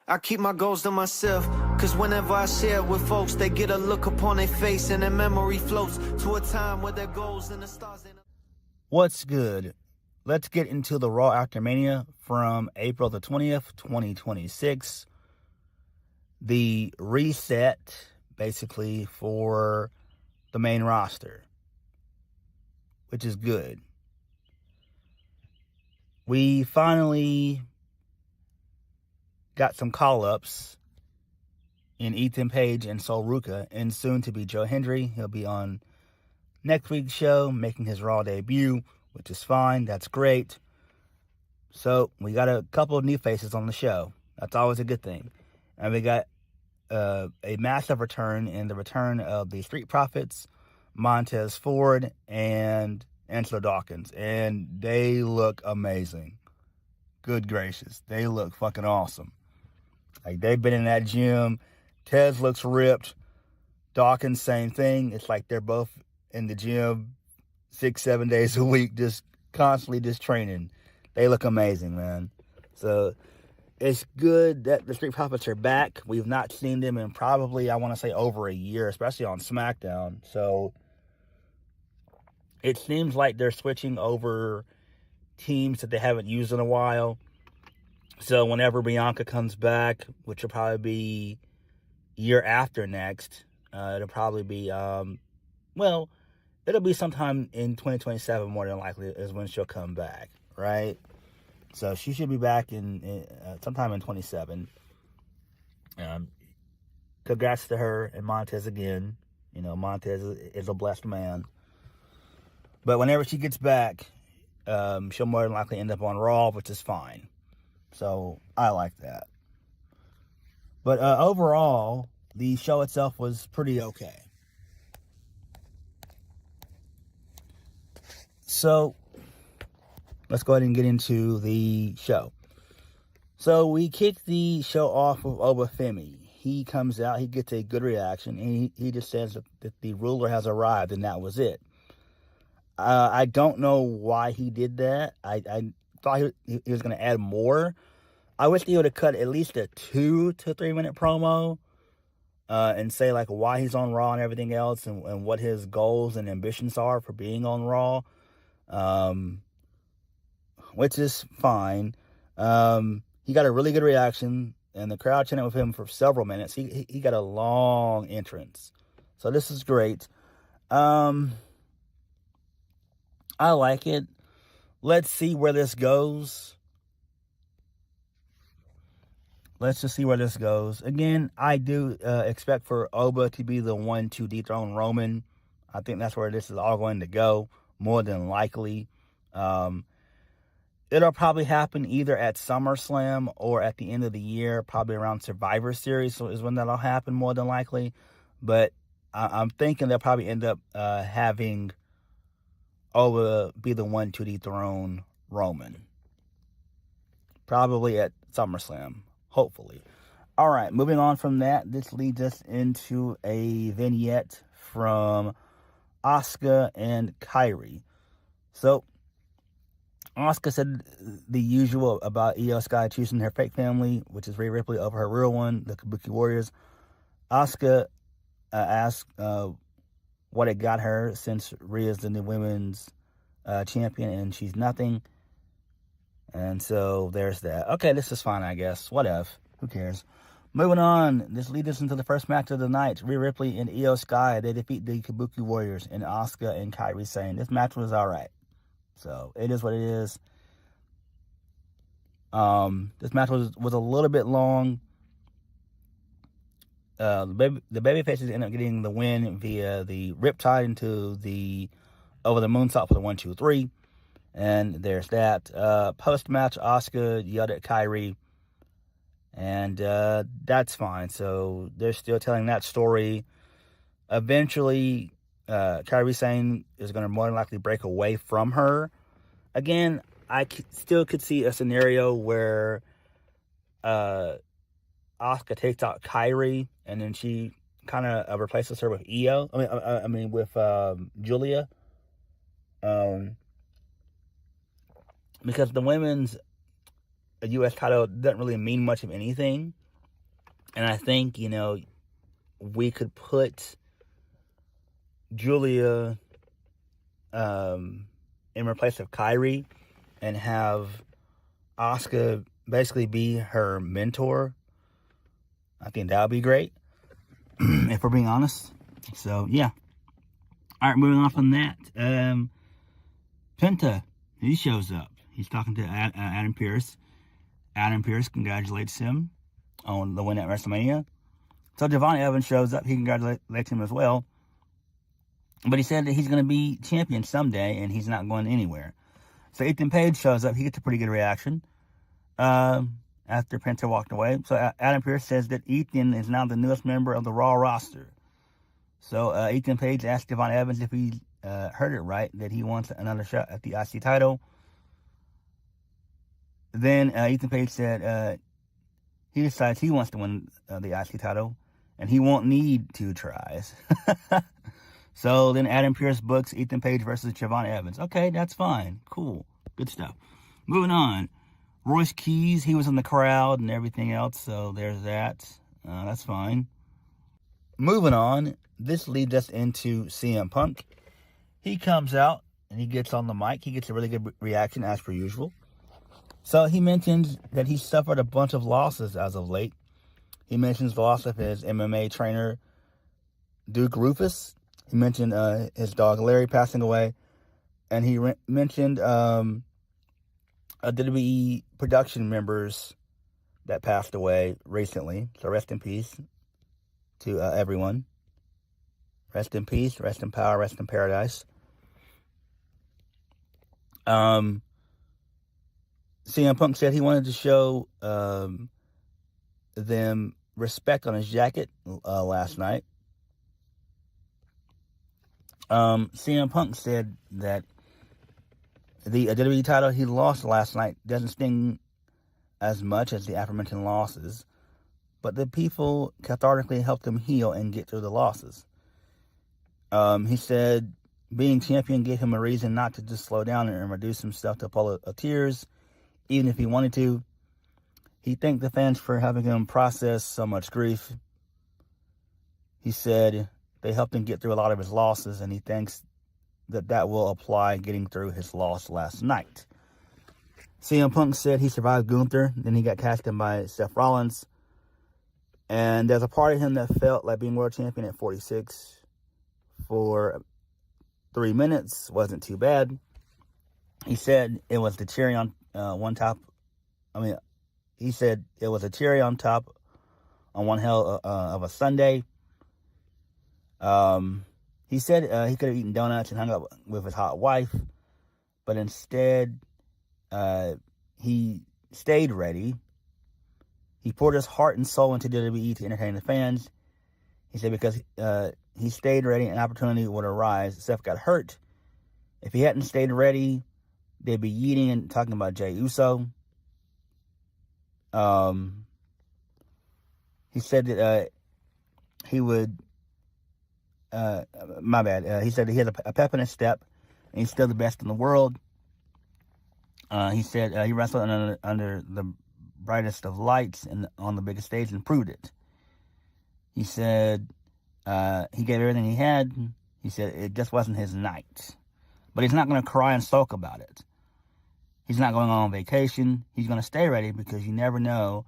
I keep my goals to myself, cause whenever I share it with folks, they get a look upon their face and their memory floats to a time where their goals and the stars ain't... What's good? Let's get into the Raw After Mania from April the 20th, 2026. The reset, basically, for the main roster, which is good. We finally got some call-ups in Ethan Page and Sol Ruca, and soon to be Joe Hendry. He'll be on next week's show, making his Raw debut, which is fine. That's great. So we got a couple of new faces on the show. That's always a good thing. And we got a massive return in the return of the Street Profits, Montez Ford, and Angelo Dawkins. And they look amazing. Good gracious. They look fucking awesome. Like, they've been in that gym. Tez looks ripped. Dawkins, same thing. It's like they're both in the gym 6-7 days a week, just constantly just training. They look amazing, man. So it's good that the Street Profits are back. We've not seen them in probably, I want to say, over a year, especially on SmackDown. So it seems like they're switching over teams that they haven't used in a while. So whenever Bianca comes back, which will probably be year after next, it'll probably be, it'll be sometime in 2027 more than likely is when she'll come back, right? So she should be back in sometime in 27. Congrats to her and Montez again. You know, Montez is a blessed man. But whenever she gets back, she'll more than likely end up on Raw, which is fine. So I like that. But overall, the show itself was pretty okay. So let's go ahead and get into the show. So we kick the show off with Obafemi. He comes out, he gets a good reaction, and he just says that the ruler has arrived, and that was it. I don't know why he did that. I thought he was going to add more. I wish he would have cut at least a 2 to 3 minute promo and say like why he's on Raw and everything else, and what his goals and ambitions are for being on Raw, which is fine. He got a really good reaction, and the crowd chanted with him for several minutes. He got a long entrance, so this is great. I like it. Let's see where this goes. Let's just see where this goes. Again, I do expect for Oba to be the one to dethrone Roman. I think that's where this is all going to go, more than likely. It'll probably happen either at SummerSlam or at the end of the year, probably around Survivor Series, so is when that'll happen, more than likely. But I'm thinking they'll probably end up having Oba be the one to dethrone Roman. Probably at SummerSlam, hopefully. All right, moving on from that, this leads us into a vignette from Asuka and Kairi. So, Asuka said the usual about Io Sky choosing her fake family, which is Rhea Ripley, over her real one, the Kabuki Warriors. Asuka asked what it got her, since Rhea's the new women's champion and she's nothing. And so there's that. Okay, this is fine, I guess. Whatever. Who cares? Moving on. This leads us into the first match of the night. Rhea Ripley and Io Sky. They defeat the Kabuki Warriors, and Asuka and Kairi Sane. This match was alright. So it is what it is. This match was a little bit long. The baby faces end up getting the win via the Riptide into the over the moonsault for the 1-2-3, and there's that. Post match, Asuka yelled at Kairi, and that's fine. So they're still telling that story. Eventually, Kairi Sane is going to more than likely break away from her. Again, I still could see a scenario where Asuka takes out Kairi, and then she kind of replaces her with Io. I mean with Julia. Because the women's U.S. title doesn't really mean much of anything. And I think, we could put Julia in place of Kyrie and have Asuka basically be her mentor. I think that would be great, if we're being honest. So, yeah. All right, moving on from that. Penta, he shows up. He's talking to Adam Pearce. Adam Pearce congratulates him on the win at WrestleMania. So Javon Evans shows up. He congratulates him as well. But he said that he's going to be champion someday, and he's not going anywhere. So Ethan Page shows up. He gets a pretty good reaction after Penta walked away. So Adam Pearce says that Ethan is now the newest member of the Raw roster. So Ethan Page asked Javon Evans if he heard it right, that he wants another shot at the IC title. Then Ethan Page said he decides he wants to win the IC title, and he won't need 2 tries. So then Adam Pearce books Ethan Page versus Javon Evans. Okay, that's fine. Cool. Good stuff. Moving on. Royce Keys, he was in the crowd and everything else, so there's that. That's fine. Moving on. This leads us into CM Punk. He comes out and he gets on the mic. He gets a really good reaction as per usual. So he mentions that he suffered a bunch of losses as of late. He mentions the loss of his MMA trainer, Duke Rufus. He mentioned his dog Larry passing away. And he mentioned WWE production members that passed away recently. So rest in peace to everyone. Rest in peace, rest in power, rest in paradise. CM Punk said he wanted to show them respect on his jacket last night. CM Punk said that the WWE title he lost last night doesn't sting as much as the aforementioned losses, but the people cathartically helped him heal and get through the losses. He said being champion gave him a reason not to just slow down and reduce himself to a puddle of tears, even if he wanted to. He thanked the fans for having him process so much grief. He said they helped him get through a lot of his losses, and he thinks that will apply getting through his loss last night. CM Punk said he survived Gunther, then he got cast in by Seth Rollins, and there's a part of him that felt like being world champion at 46 for 3 minutes wasn't too bad. He said it was the cherry on he said it was a cherry on top on one hell of a Sunday. He said he could have eaten donuts and hung out with his hot wife, but instead he stayed ready. He poured his heart and soul into WWE to entertain the fans. He said because he stayed ready, an opportunity would arise. Seth got hurt. If he hadn't stayed ready, they'd be eating and talking about Jey Uso. He said that he would... he said that he has a pep in his step, and he's still the best in the world. He said he wrestled under the brightest of lights and on the biggest stage and proved it. He said he gave everything he had. He said it just wasn't his night. But he's not going to cry and sulk about it. He's not going on vacation. He's going to stay ready because you never know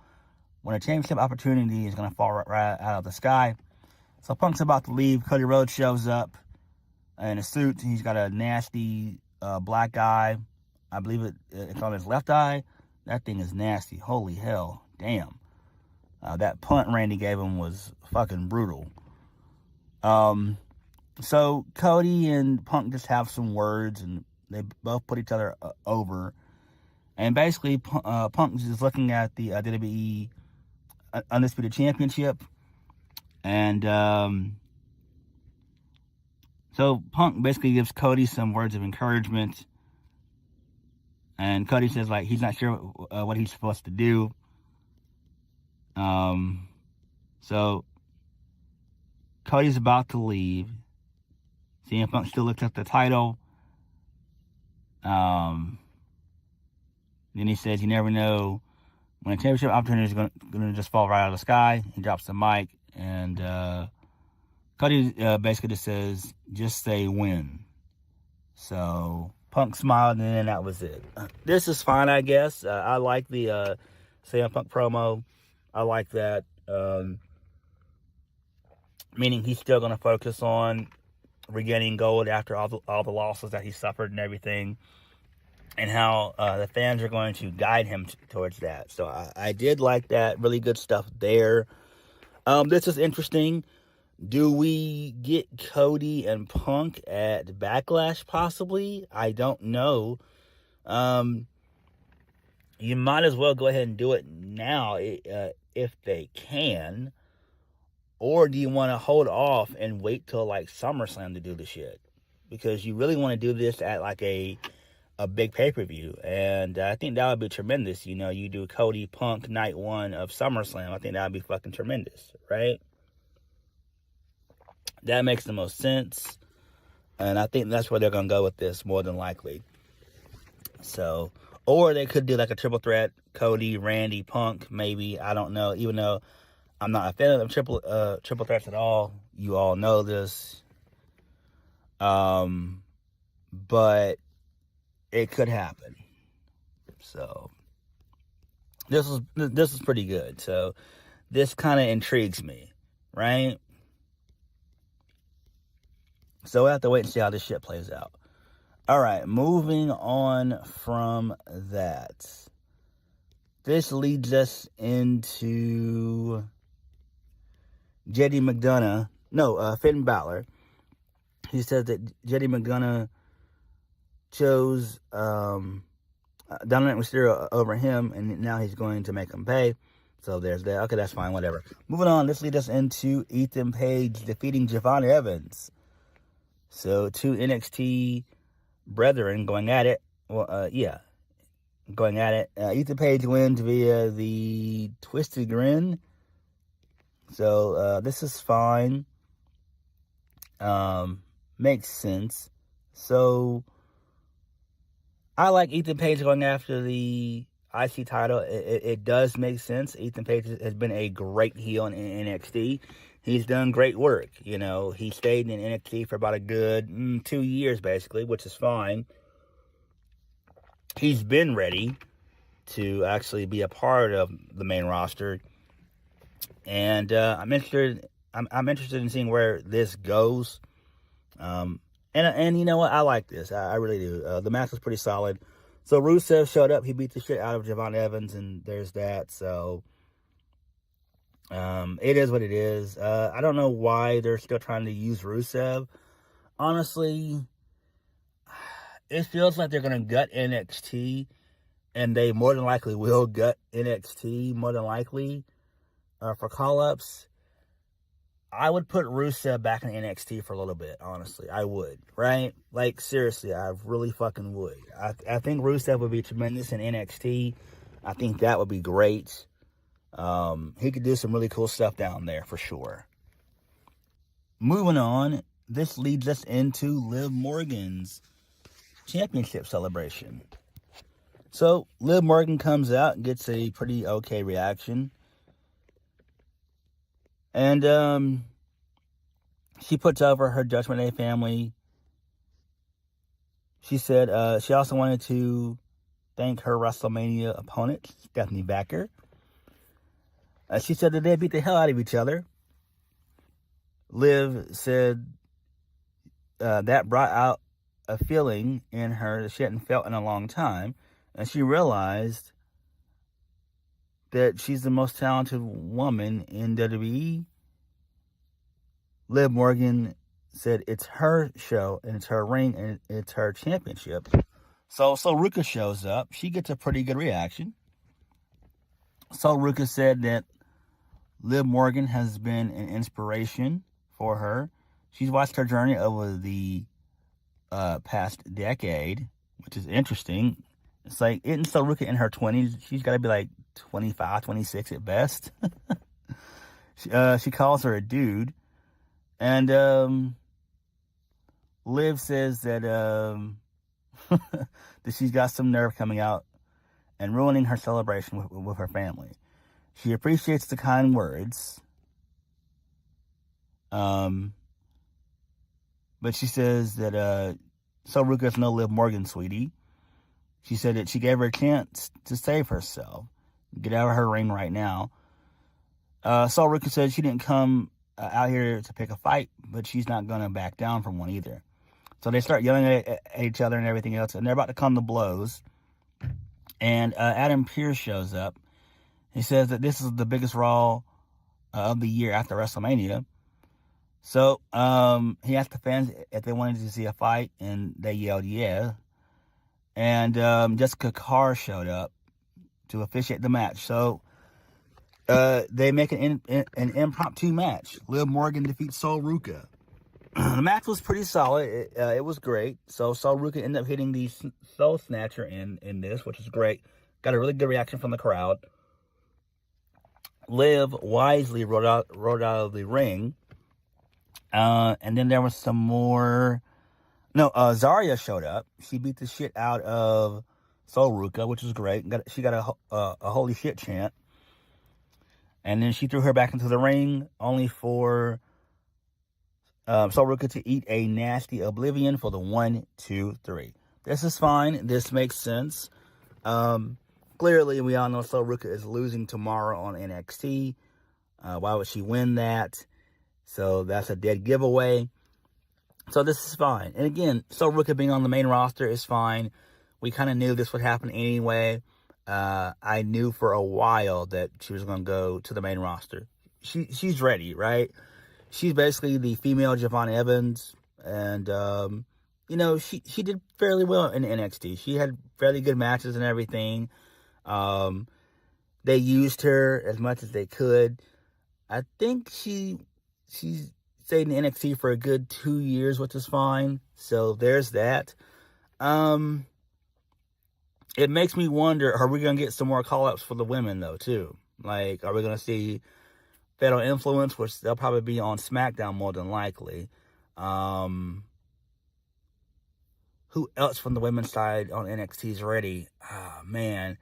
when a championship opportunity is going to fall right out of the sky. So Punk's about to leave. Cody Rhodes shows up in a suit. He's got a nasty black eye. I believe it's on his left eye. That thing is nasty. Holy hell. Damn. That punt Randy gave him was fucking brutal. So Cody and Punk just have some words, and they both put each other over. And basically, Punk is just looking at the WWE Undisputed Championship. And so Punk basically gives Cody some words of encouragement. And Cody says, like, he's not sure what he's supposed to do. So Cody's about to leave. CM Punk still looks at the title. Then he says, you never know when a championship opportunity is going to just fall right out of the sky, he drops the mic, and Cody basically just says, just say win. So Punk smiled, and then that was it. This is fine, I guess. I like the CM Punk promo. I like that. Meaning he's still going to focus on regaining gold after all the losses that he suffered and everything, and how the fans are going to guide him towards that. So I did like that. Really good stuff there. This is interesting. Do we get Cody and Punk at Backlash possibly? I don't know. You might as well go ahead and do it now if they can. Or do you want to hold off and wait till like SummerSlam to do the shit? Because you really want to do this at like a big pay-per-view. And I think that would be tremendous. You know, you do Cody Punk night 1 of SummerSlam. I think that would be fucking tremendous, right? That makes the most sense. And I think that's where they're going to go with this, more than likely. So, or they could do like a triple threat, Cody, Randy, Punk, maybe. I don't know. Even though I'm not a fan of triple threats at all. You all know this. But it could happen. So, this is pretty good. So, this kind of intrigues me, right? So we'll have to wait and see how this shit plays out. All right, moving on from that. This leads us into Finn Balor. He says that JD McDonough chose Dominic Mysterio over him, and now he's going to make him pay. So there's that. Okay, that's fine, whatever. Moving on, this leads us into Ethan Page defeating Javon Evans. So, 2 NXT brethren going at it. Going at it. Ethan Page wins via the Twisted Grin. So, this is fine. Makes sense. So, I like Ethan Page going after the IC title. It does make sense. Ethan Page has been a great heel in NXT. He's done great work. You know, he stayed in NXT for about a good 2 years, basically, which is fine. He's been ready to actually be a part of the main roster, and I'm interested in seeing where this goes. And you know what? I like this. I really do. The match was pretty solid. So Rusev showed up. He beat the shit out of Javon Evans, and there's that. So. It is what it is. I don't know why they're still trying to use Rusev. Honestly, it feels like they're going to gut NXT, and they more than likely will gut NXT, more than likely, for call-ups. I would put Rusev back in NXT for a little bit, honestly. I would, right? Like, seriously, I really fucking would. I think Rusev would be tremendous in NXT. I think that would be great. He could do some really cool stuff down there for sure. Moving on, this leads us into Liv Morgan's championship celebration. So Liv Morgan comes out and gets a pretty okay reaction. And she puts over her Judgment Day family. She said she also wanted to thank her WrestleMania opponent, Stephanie Baker. She said that they beat the hell out of each other. Liv said that brought out a feeling in her that she hadn't felt in a long time. And she realized that she's the most talented woman in WWE. Liv Morgan said it's her show, and it's her ring, and it's her championship. So Ruca shows up. She gets a pretty good reaction. So Ruca said that Liv Morgan has been an inspiration for her. She's watched her journey over the past decade, which is interesting. It's like, isn't So Ruca in her 20s? She's got to be like 25, 26 at best. She calls her a dude. And Liv says that that she's got some nerve coming out and ruining her celebration with her family. She appreciates the kind words, but she says that Sol Ruca is no Liv Morgan, sweetie. She said that she gave her a chance to save herself. Get out of her ring right now. Sol Ruca said she didn't come out here to pick a fight, but she's not going to back down from one either. So they start yelling at each other and everything else, and they're about to come to blows. And Adam Pearce shows up. He says that this is the biggest Raw of the year after WrestleMania. So he asked the fans if they wanted to see a fight, and they yelled, yeah. And Jessica Carr showed up to officiate the match. So they make an impromptu match. Liv Morgan defeats Sol Ruca. The match was pretty solid. It was great. So Sol Ruca ended up hitting the Soul Snatcher in this, which is great. Got a really good reaction from the crowd. Liv wisely rode out of the ring. And then there was some more. No, Zarya showed up. She beat the shit out of Sol Ruca, which was great. She got a holy shit chant. And then she threw her back into the ring, only for Sol Ruca to eat a nasty oblivion for the 1, 2, 3. This is fine. This makes sense. Clearly, we all know Sol Ruca is losing tomorrow on NXT. Why would she win that? So that's a dead giveaway. So this is fine. And again, Sol Ruca being on the main roster is fine. We kind of knew this would happen anyway. I knew for a while that she was going to go to the main roster. She's ready, right? She's basically the female Javon Evans. And, she did fairly well in NXT. She had fairly good matches and everything. They used her as much as they could. I think she's stayed in NXT for a good 2 years, which is fine. So there's that. It makes me wonder, are we going to get some more call-ups for the women, though, too? Like, are we going to see Fatal Influence, which they'll probably be on SmackDown more than likely. Who else from the women's side on NXT is ready? Ah, man.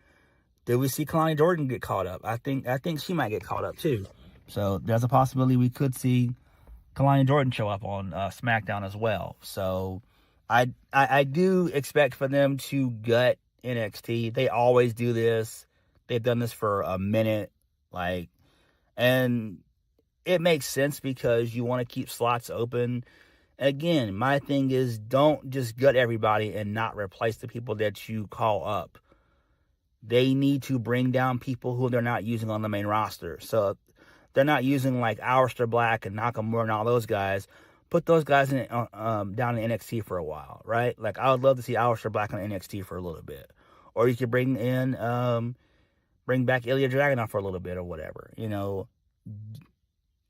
Did we see Kalani Jordan get caught up? I think she might get caught up, too. So there's a possibility we could see Kalani Jordan show up on SmackDown as well. So I do expect for them to gut NXT. They always do this. They've done this for a minute. And it makes sense because you want to keep slots open. Again, my thing is, don't just gut everybody and not replace the people that you call up. They need to bring down people who they're not using on the main roster. So they're not using like Aleister Black and Nakamura and all those guys. Put those guys in down in NXT for a while, right? Like, I would love to see Aleister Black on NXT for a little bit. Or you could bring back Ilya Dragunov for a little bit or whatever.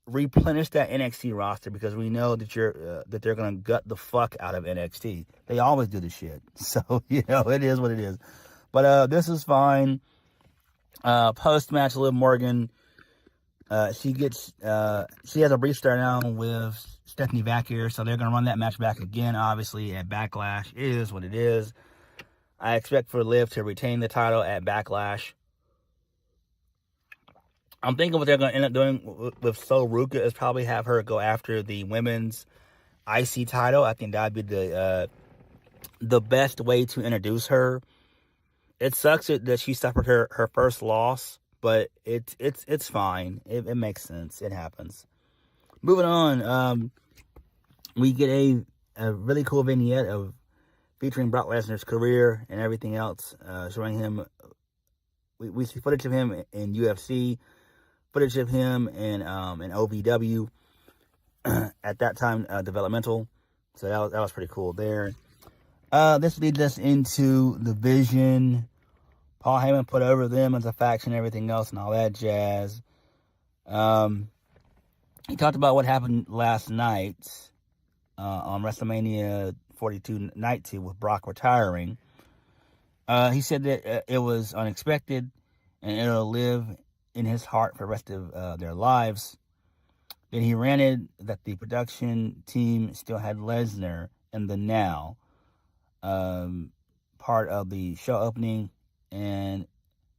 Replenish that NXT roster because we know that that they're going to gut the fuck out of NXT. They always do this shit. So, it is what it is. But this is fine. Post-match, Liv Morgan, she has a brief stare down with Stephanie Vackier, so they're going to run that match back again, obviously, at Backlash. It is what it is. I expect for Liv to retain the title at Backlash. I'm thinking what they're going to end up doing with Sol Ruca is probably have her go after the women's IC title. I think that would be the best way to introduce her. It sucks that she suffered her first loss, but it's fine. It makes sense. It happens. Moving on, we get a really cool vignette featuring Brock Lesnar's career and everything else, showing him. We see footage of him in UFC, footage of him in OVW at that time, developmental. So that was pretty cool there. This leads us into the Vision. Paul Heyman put over them as a faction and everything else and all that jazz. He talked about what happened last night on WrestleMania 42 Night 2 with Brock retiring. He said that it was unexpected and it'll live in his heart for the rest of their lives. Then he ranted that the production team still had Lesnar in the now part of the show opening, and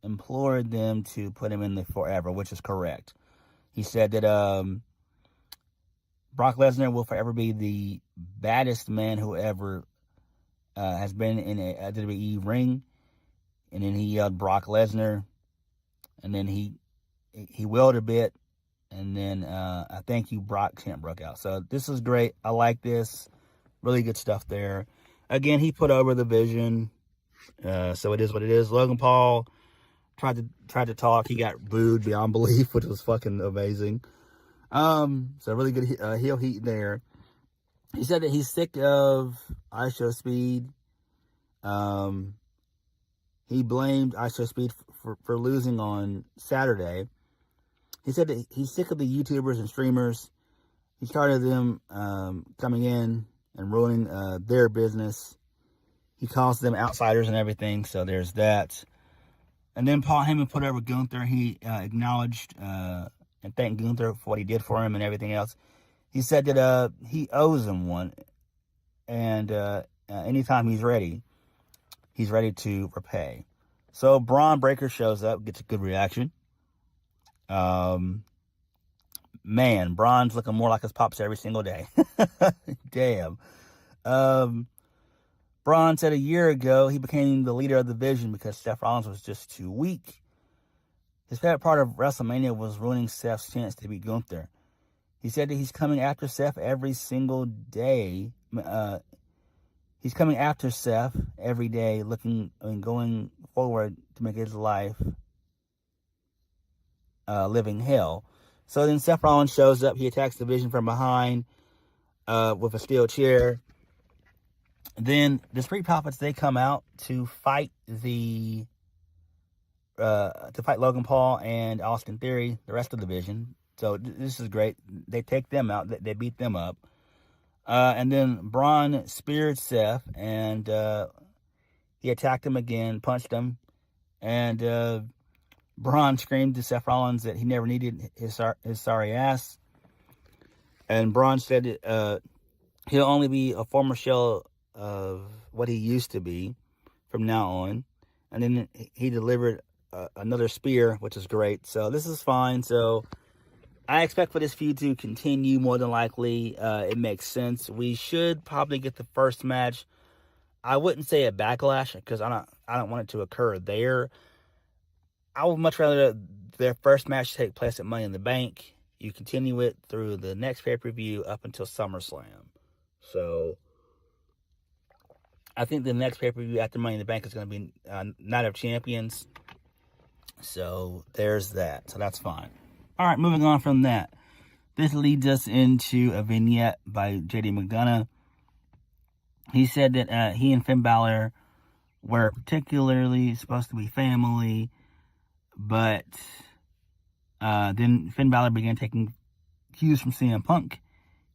implored them to put him in the Forever, which is correct. He said that Brock Lesnar will forever be the baddest man who ever has been in a WWE ring. And then he yelled Brock Lesnar. And then he wailed a bit. And then I thank you, Brock chant broke out. So this is great. I like this. Really good stuff there. Again, he put over the Vision. So it is what it is. Logan Paul tried to talk. He got booed beyond belief, which was fucking amazing. So really good heel heat there. He said that he's sick of ISO Speed. He blamed ISO Speed for losing on Saturday. He said that he's sick of the YouTubers and streamers. He's tired of them coming in and ruining their business. He calls them outsiders and everything, so there's that. And then Paul Heyman put over Gunther. He acknowledged and thanked Gunther for what he did for him and everything else. He said that he owes him one, and anytime he's ready to repay. So Bron Breakker shows up, gets a good reaction. Man, Bron's looking more like his pops every single day. Damn. Bron said a year ago he became the leader of the Vision because Seth Rollins was just too weak. His favorite part of WrestleMania was ruining Seth's chance to beat Gunther. He said that he's coming after Seth every single day. He's coming after Seth every day, going forward to make his life living hell. So then Seth Rollins shows up. He attacks the Vision from behind with a steel chair. Then the Street Profits, they come out to fight Logan Paul and Austin Theory, the rest of the Vision. So this is great. They take them out. They beat them up. And then Braun speared Seth, and he attacked him again, punched him, and Braun screamed to Seth Rollins that he never needed his sorry ass. And Braun said he'll only be a former shell of what he used to be from now on. And then he delivered another spear, which is great. So this is fine. So I expect for this feud to continue more than likely. It makes sense. We should probably get the first match. I wouldn't say a Backlash because I don't want it to occur there. I would much rather their first match take place at Money in the Bank. You continue it through the next pay-per-view up until SummerSlam. So I think the next pay-per-view after Money in the Bank is going to be Night of Champions. So there's that. So that's fine. All right, moving on from that. This leads us into a vignette by JD McDonough. He said that he and Finn Balor were particularly supposed to be family, but then Finn Balor began taking cues from CM Punk.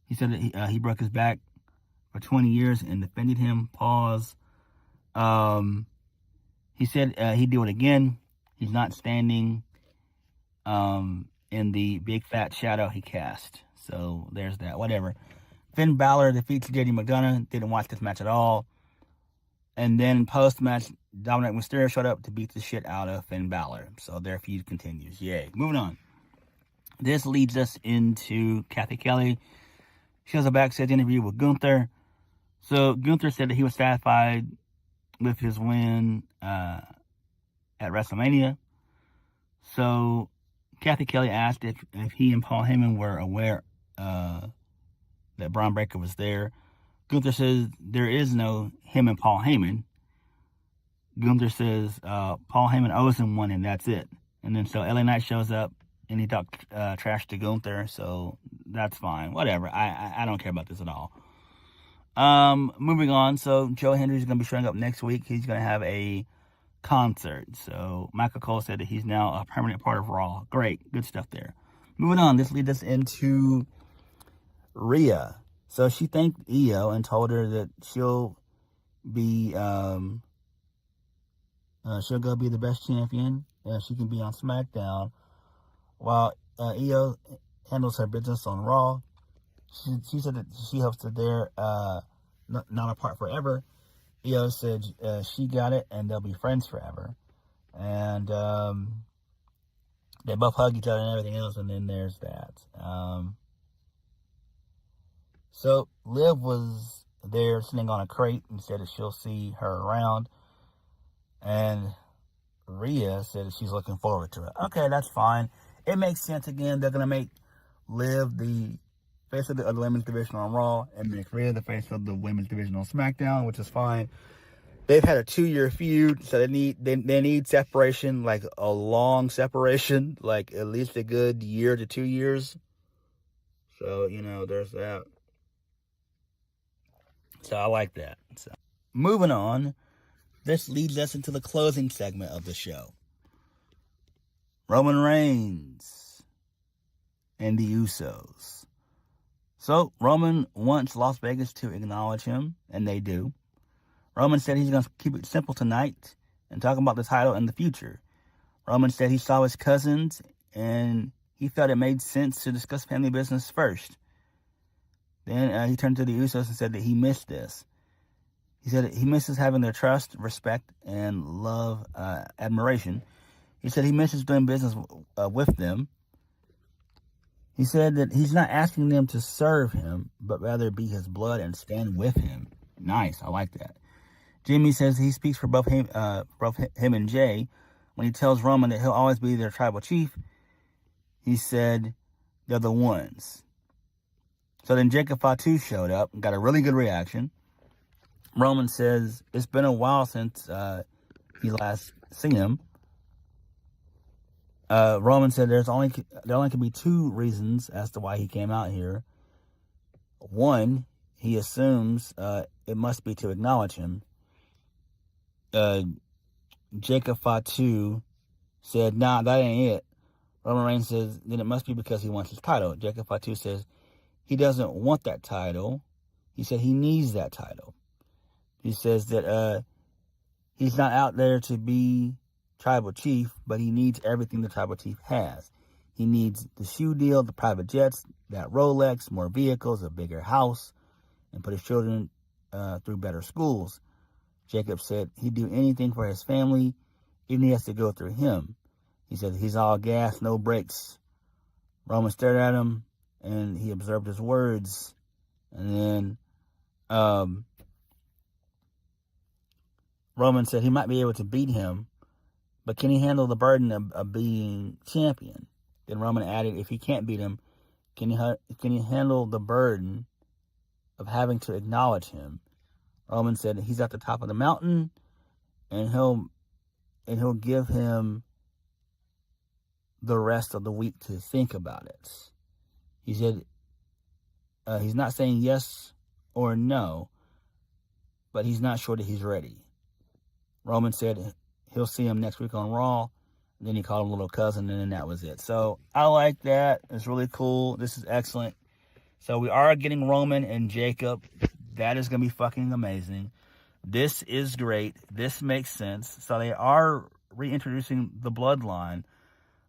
He said that he broke his back for 20 years and defended him. Pause. He said he'd do it again. He's not standing in the big fat shadow he cast. So there's that. Whatever. Finn Balor defeats JD McDonough. Didn't watch this match at all. And then post-match, Dominic Mysterio showed up to beat the shit out of Finn Balor. So their feud continues. Yay. Moving on. This leads us into Kathy Kelly. She has a backstage interview with Gunther. So Gunther said that he was satisfied with his win at WrestleMania. So Kathy Kelly asked if he and Paul Heyman were aware that Bron Breakker was there. Gunther says there is no him and Paul Heyman. Gunther says Paul Heyman owes him one and that's it. And then so LA Knight shows up and he talked trash to Gunther, so that's fine. Whatever. I don't care about this at all. Moving on. So Joe Hendry's going to be showing up next week. He's going to have a concert. So Michael Cole said that he's now a permanent part of Raw. Great. Good stuff there. Moving on. This leads us into Rhea. So she thanked Io and told her that she'll be she'll go be the best champion. She can be on SmackDown while Io handles her business on Raw. She said that she hopes that they're not apart forever. Io said she got it and they'll be friends forever. And they both hug each other and everything else, and then there's that. So Liv was there sitting on a crate and said that she'll see her around. And Rhea said that she's looking forward to it. Okay, that's fine. It makes sense. Again, they're going to make Liv the face of the women's division on Raw and make Rhea the face of the women's division on SmackDown, which is fine. They've had a 2-year feud, so they need separation, like a long separation, like at least a good year to 2 years. So, there's that. So I like that. So, moving on, this leads us into the closing segment of the show. Roman Reigns and the Usos. So Roman wants Las Vegas to acknowledge him, and they do. Roman said he's going to keep it simple tonight and talk about the title in the future. Roman said he saw his cousins, and he felt it made sense to discuss family business first. Then he turned to the Usos and said that he missed this. He said he misses having their trust, respect, and love, admiration. He said he misses doing business with them. He said that he's not asking them to serve him, but rather be his blood and stand with him. Nice, I like that. Jimmy says he speaks for both him and Jay when he tells Roman that he'll always be their tribal chief. He said they're the ones. So then Jacob Fatu showed up and got a really good reaction. Roman says it's been a while since he last seen him. Roman said there only can be 2 reasons as to why he came out here. One, he assumes it must be to acknowledge him. Jacob Fatu said, nah, that ain't it. Roman Reigns says, then it must be because he wants his title. Jacob Fatu says he doesn't want that title. He said he needs that title. He says that he's not out there to be tribal chief, but he needs everything the tribal chief has. He needs the shoe deal, the private jets, that Rolex, more vehicles, a bigger house, and put his children through better schools. Jacob said he'd do anything for his family, even if he has to go through him. He said he's all gas, no brakes. Roman stared at him, and he observed his words. And then Roman said he might be able to beat him, but can he handle the burden of being champion? Then Roman added, if he can't beat him, can he handle the burden of having to acknowledge him? Roman said he's at the top of the mountain, and he'll give him the rest of the week to think about it. He said he's not saying yes or no, but he's not sure that he's ready. Roman said he'll see him next week on Raw. And then he called him little cousin, and then that was it. So I like that. It's really cool. This is excellent. So we are getting Roman and Jacob. That is going to be fucking amazing. This is great. This makes sense. So they are reintroducing the bloodline,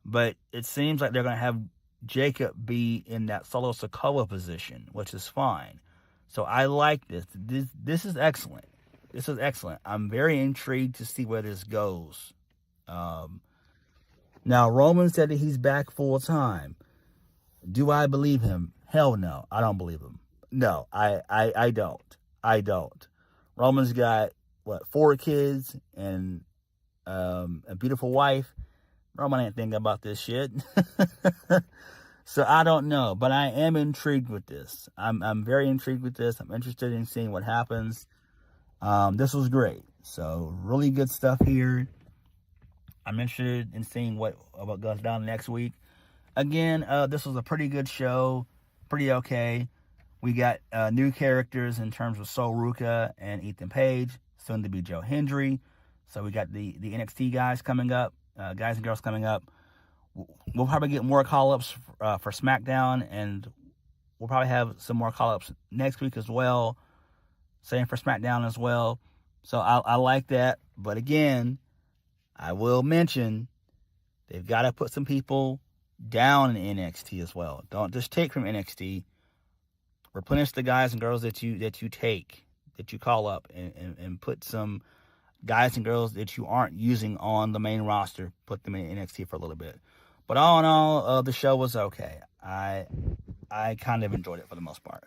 but it seems like they're going to have Jacob be in that Solo Sikoa position, which is fine. So I like this. This is excellent. This is excellent. I'm very intrigued to see where this goes. Now, Roman said that he's back full time. Do I believe him? Hell no. I don't believe him. No, I don't. I don't. Roman's got, 4 kids and a beautiful wife. Roman ain't thinking about this shit. So I don't know, but I am intrigued with this. I'm very intrigued with this. I'm interested in seeing what happens. This was great. So really good stuff here. I'm interested in seeing what goes down next week. Again, this was a pretty good show. Pretty okay. We got new characters in terms of Sol Ruca and Ethan Page, soon to be Joe Hendry. So we got the NXT guys coming up, guys and girls coming up. We'll probably get more call-ups for SmackDown, and we'll probably have some more call-ups next week as well. Same for SmackDown as well. So I like that. But again, I will mention they've got to put some people down in NXT as well. Don't just take from NXT. Replenish the guys and girls that you take, that you call up, and put some guys and girls that you aren't using on the main roster, put them in NXT for a little bit. But all in all, the show was okay. I kind of enjoyed it for the most part.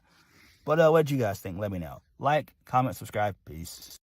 But what did you guys think? Let me know. Like, comment, subscribe. Peace.